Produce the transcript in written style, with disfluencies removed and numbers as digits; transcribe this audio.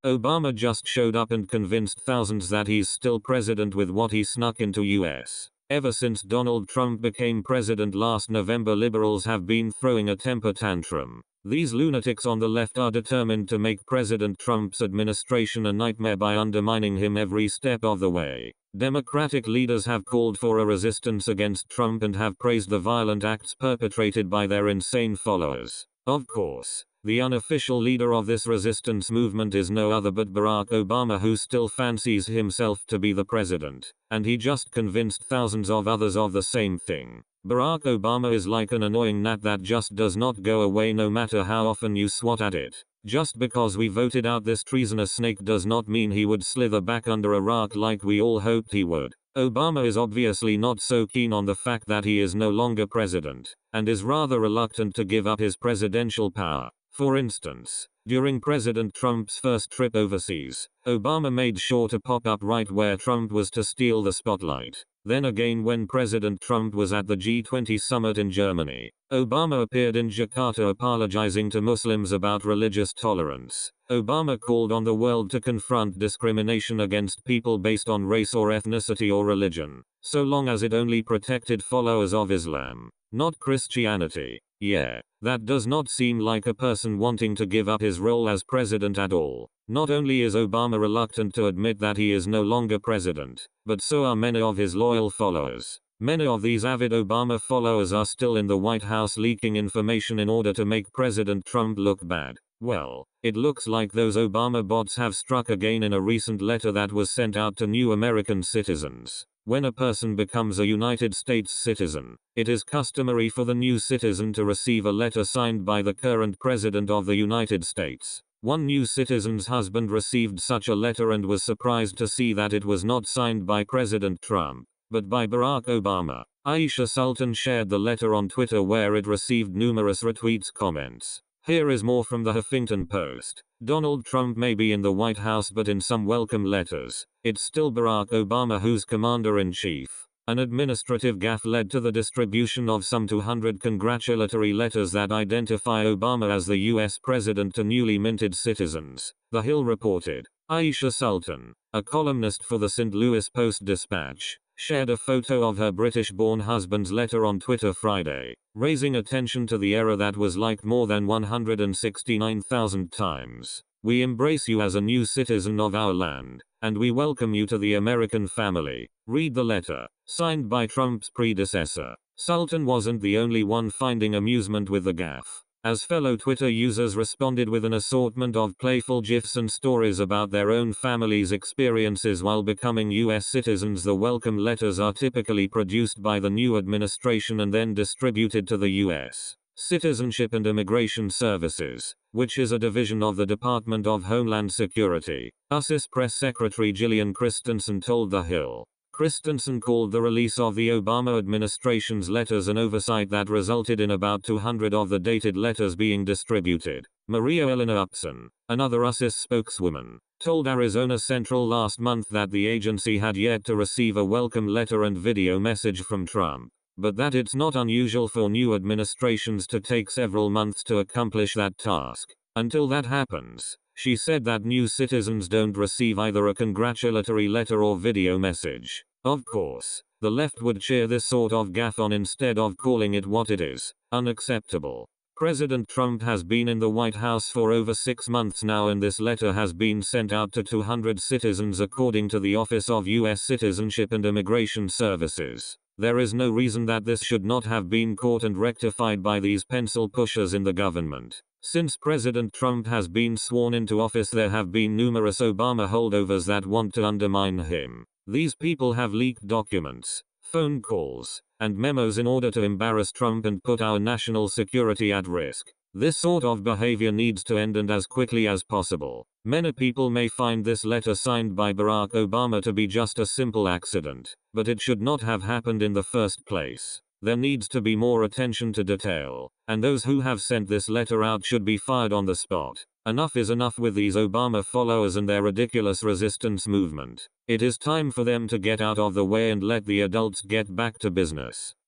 Obama just showed up and convinced thousands that he's still president with what he snuck into US. Ever since Donald Trump became president last November, liberals have been throwing a temper tantrum. These lunatics on the left are determined to make President Trump's administration a nightmare by undermining him every step of the way. Democratic leaders have called for a resistance against Trump and have praised the violent acts perpetrated by their insane followers. Of course, the unofficial leader of this resistance movement is no other but Barack Obama, who still fancies himself to be the president, and he just convinced thousands of others of the same thing. Barack Obama is like an annoying gnat that just does not go away no matter how often you swat at it. Just because we voted out this treasonous snake does not mean he would slither back under a rock like we all hoped he would. Obama is obviously not so keen on the fact that he is no longer president, and is rather reluctant to give up his presidential power. For instance, during President Trump's first trip overseas, Obama made sure to pop up right where Trump was to steal the spotlight. Then again when President Trump was at the G20 summit in Germany, Obama appeared in Jakarta apologizing to Muslims about religious tolerance. Obama called on the world to confront discrimination against people based on race or ethnicity or religion, so long as it only protected followers of Islam, not Christianity. Yeah, that does not seem like a person wanting to give up his role as president at all. Not only is Obama reluctant to admit that he is no longer president, but so are many of his loyal followers. Many of these avid Obama followers are still in the White House leaking information in order to make President Trump look bad. Well, it looks like those Obama bots have struck again in a recent letter that was sent out to new American citizens. When a person becomes a United States citizen, it is customary for the new citizen to receive a letter signed by the current president of the United States. One new citizen's husband received such a letter and was surprised to see that it was not signed by President Trump, but by Barack Obama. Aisha Sultan shared the letter on Twitter, where it received numerous retweets comments. Here is more from the Huffington Post. Donald Trump may be in the White House, but in some welcome letters, it's still Barack Obama who's commander-in-chief. An administrative gaffe led to the distribution of some 200 congratulatory letters that identify Obama as the US president to newly minted citizens, The Hill reported. Aisha Sultan, a columnist for the St. Louis Post-Dispatch, shared a photo of her British-born husband's letter on Twitter Friday, raising attention to the error that was liked more than 169,000 times. "We embrace you as a new citizen of our land, and we welcome you to the American family," read the letter, signed by Trump's predecessor. Sultan wasn't the only one finding amusement with the gaffe, as fellow Twitter users responded with an assortment of playful GIFs and stories about their own families' experiences while becoming US citizens. The welcome letters are typically produced by the new administration and then distributed to the US Citizenship and Immigration Services, which is a division of the Department of Homeland Security. USIS Press Secretary Gillian Christensen told The Hill. Christensen called the release of the Obama administration's letters an oversight that resulted in about 200 of the dated letters being distributed. Maria Elena Upson, another USIS spokeswoman, told Arizona Central last month that the agency had yet to receive a welcome letter and video message from Trump, but that it's not unusual for new administrations to take several months to accomplish that task. Until that happens, she said that new citizens don't receive either a congratulatory letter or video message. Of course, the left would cheer this sort of gaffe on instead of calling it what it is: unacceptable. President Trump has been in the White House for over 6 months now, and this letter has been sent out to 200 citizens according to the Office of U.S. Citizenship and Immigration Services. There is no reason that this should not have been caught and rectified by these pencil pushers in the government. Since President Trump has been sworn into office, there have been numerous Obama holdovers that want to undermine him. These people have leaked documents, phone calls, and memos in order to embarrass Trump and put our national security at risk. This sort of behavior needs to end, and as quickly as possible. Many people may find this letter signed by Barack Obama to be just a simple accident, but it should not have happened in the first place. There needs to be more attention to detail, and those who have sent this letter out should be fired on the spot. Enough is enough with these Obama followers and their ridiculous resistance movement. It is time for them to get out of the way and let the adults get back to business.